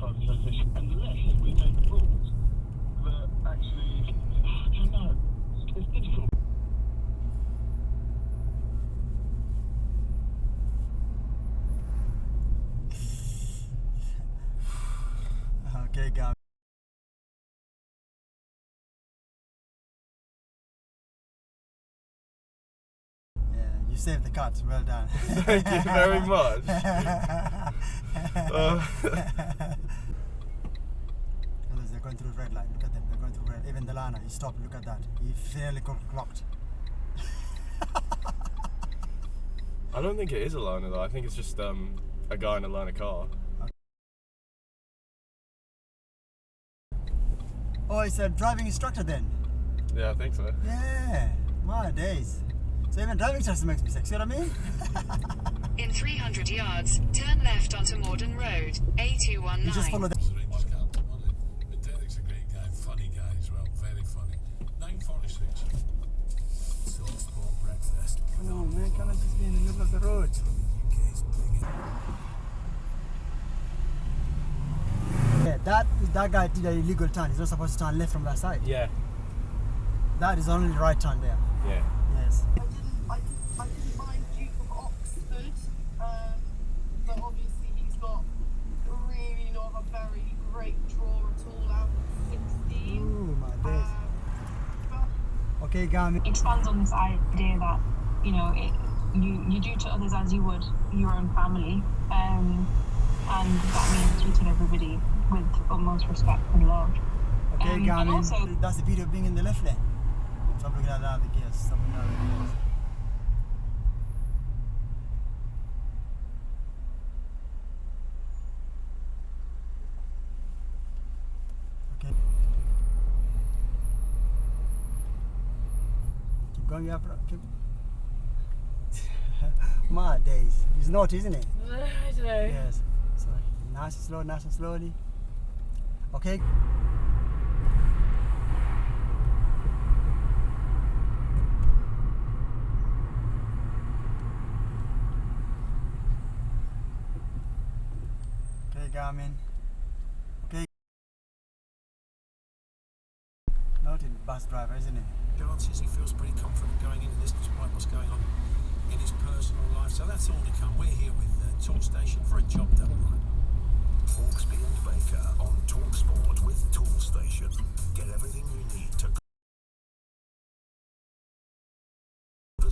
privatisation, and the left, we made the rules that actually, I don't know, it's difficult. Okay, guys. Yeah, you saved the cut. Well done. Thank you very much. They're going through red light. Look at them. They're going through red. Even the Lana, he stopped. Look at that. He fairly clocked. I don't think it is a Lana though. I think it's just a guy in a Lana car. Oh, it's a driving instructor then. Yeah, I think so. Yeah, my days. So even driving instructor makes mistakes, you know what I mean? In 300 yards, turn left onto Morden Road, A219. You just follow the... Derek's a great guy, funny guy as well, very funny. 9:46. Softball breakfast. Come on, man, can I just be in the middle of the road? Yeah, that guy did an illegal turn. He's not supposed to turn left from that side. Yeah. That is only the right turn there. Yeah. Yes. I didn't mind Duke of Oxford, but obviously he's got really not a very great draw at all out of 16. Ooh, my days. Okay, Gami. Expands on this idea that, you know, you do to others as you would your own family, and that means treating everybody with utmost respect and love. Okay, Gami. Also, that's the beauty of being in the left lane. Stop looking at the other gears. Stop looking at the gears. Okay. Keep going up. Keep. My days. He's not, isn't he? I don't know. Yes. So nice and slowly. Okay. Okay, Garmin. Okay. Not in bus driver, isn't it? Chances he feels pretty confident going into this despite what's going on in his personal life. So that's all to come. We're here with Tool Station for a job done right. Hawksby and Baker on TalkSport with Tool Station. Get everything you need to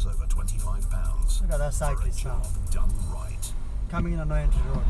over £25 Look at that for a cyclist now. job done right. Coming in on 90 road.